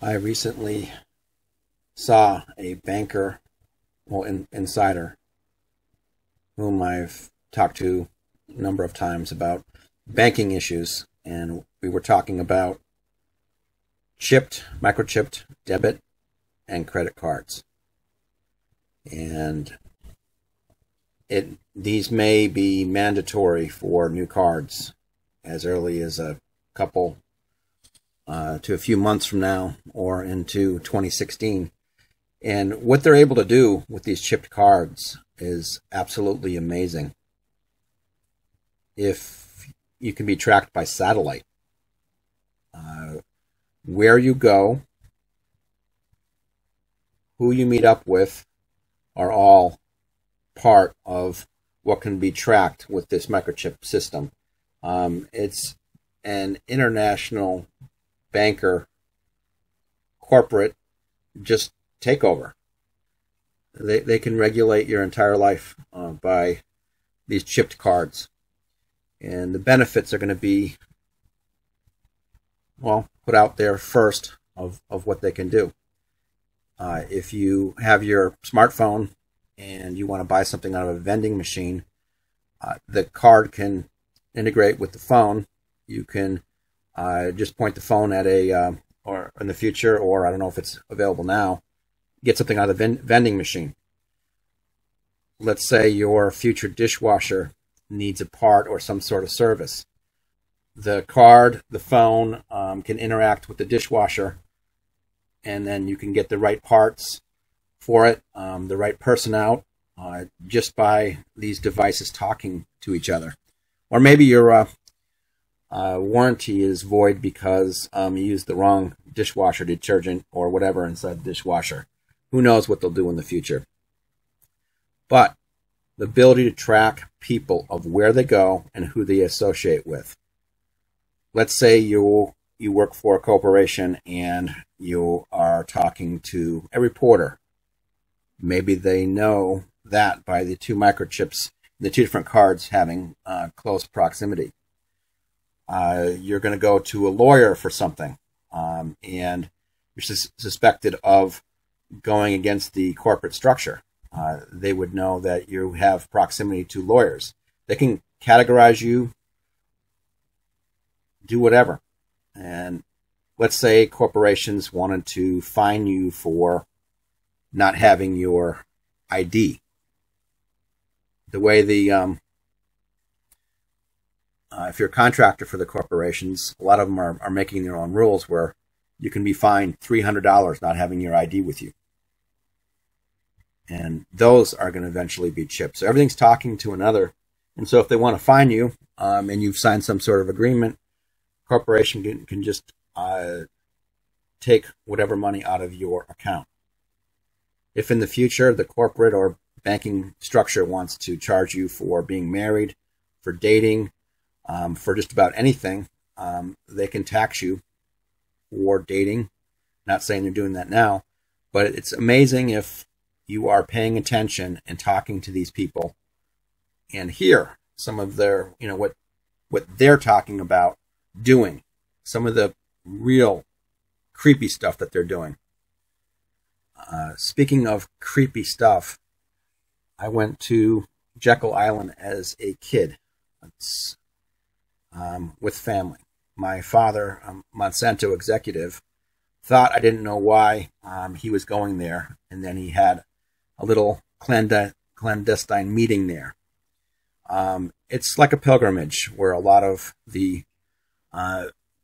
I recently saw a banker, insider, whom I've talked to a number of times about banking issues, and we were talking about microchipped debit and credit cards. And these may be mandatory for new cards as early as a couple to a few months from now or into 2016. And what they're able to do with these chipped cards is absolutely amazing. If you can be tracked by satellite, where you go, who you meet up with, are all part of what can be tracked with this microchip system. It's an international banker corporate just takeover. They can regulate your entire life by these chipped cards. And the benefits are going to be, well, put out there first of what they can do. If you have your smartphone and you want to buy something out of a vending machine, the card can integrate with the phone. You can just point the phone at or in the future, or I don't know if it's available now, get something out of the vending machine. Let's say your future dishwasher needs a part or some sort of service. The card, the phone, can interact with the dishwasher, and then you can get the right parts for it, the right person out, just by these devices talking to each other. Or maybe your warranty is void because you used the wrong dishwasher detergent or whatever inside the dishwasher. Who knows what they'll do in the future. But the ability to track people of where they go and who they associate with. Let's say you work for a corporation and you are talking to a reporter. Maybe they know that by the two microchips, the two different cards having close proximity. You're going to go to a lawyer for something, and you're suspected of going against the corporate structure. They would know that you have proximity to lawyers. They can categorize you, do whatever. And let's say corporations wanted to fine you for not having your ID. The way if you're a contractor for the corporations, a lot of them are making their own rules where you can be fined $300 not having your ID with you. And those are going to eventually be chipped. So everything's talking to another. And so if they want to fine you and you've signed some sort of agreement, corporation can just take whatever money out of your account. If in the future the corporate or banking structure wants to charge you for being married, for dating, for just about anything, they can tax you for dating. Not saying they're doing that now, but it's amazing if you are paying attention and talking to these people and hear some of their, what they're talking about doing, some of the real creepy stuff that they're doing. Speaking of creepy stuff, I went to Jekyll Island as a kid. With family. My father, Monsanto Executive, thought I didn't know why he was going there, and then he had a little clandestine meeting there. It's like a pilgrimage where a lot of the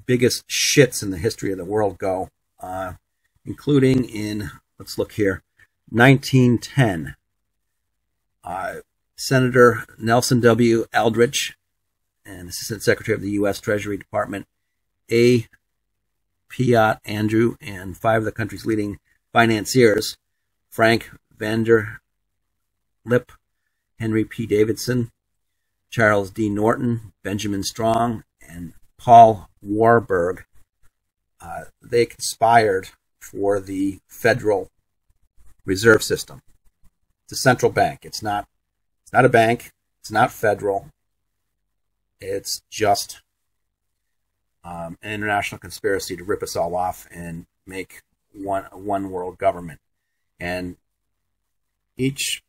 biggest shits in the history of the world go, including in, let's look here, 1910. Senator Nelson W. Aldrich and Assistant Secretary of the U.S. Treasury Department, A. Piatt Andrew, and 5 of the country's leading financiers, Frank Vanderlip, Henry P. Davidson, Charles D. Norton, Benjamin Strong, and Paul Warburg, they conspired for the Federal Reserve System. It's a central bank. It's not a bank. It's not federal. It's just an international conspiracy to rip us all off and make one world government. And it's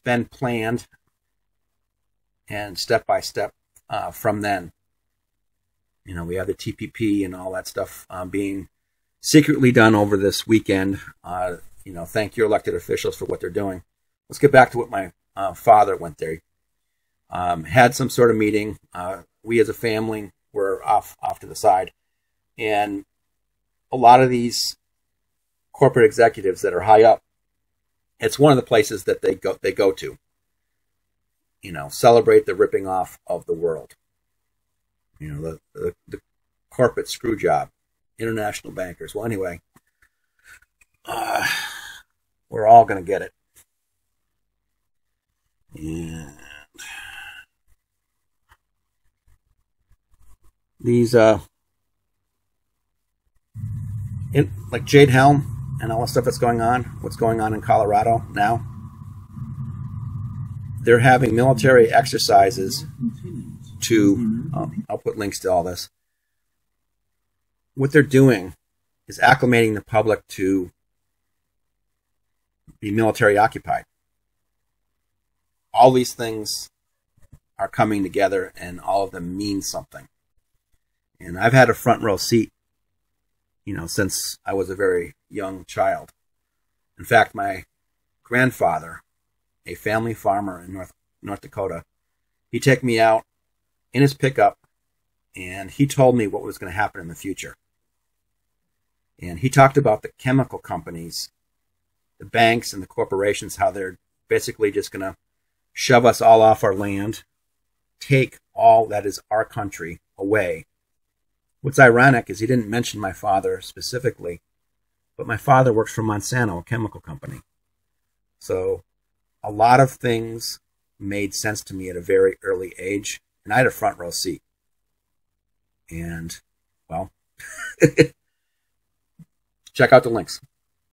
been planned and step by step from then. We have the TPP and all that stuff being secretly done over this weekend. Thank your elected officials for what they're doing. Let's get back to what my father went there. Had some sort of meeting. We as a family were off to the side. And a lot of these corporate executives that are high up, it's one of the places that they go to. Celebrate the ripping off of the world. The corporate screw job, international bankers. Well, anyway, we're all going to get it. And these, like Jade Helm and all the stuff that's going on, what's going on in Colorado now, they're having military exercises to, I'll put links to all this. What they're doing is acclimating the public to be military occupied. All these things are coming together, and all of them mean something. And I've had a front row seat, since I was a very young child. In fact, my grandfather, a family farmer in North Dakota, he'd take me out in his pickup, and he told me what was going to happen in the future. And he talked about the chemical companies, the banks and the corporations, how they're basically just going to shove us all off our land, take all that is our country away. What's ironic is he didn't mention my father specifically, but my father works for Monsanto, a chemical company. So a lot of things made sense to me at a very early age, and I had a front row seat. And, well, check out the links.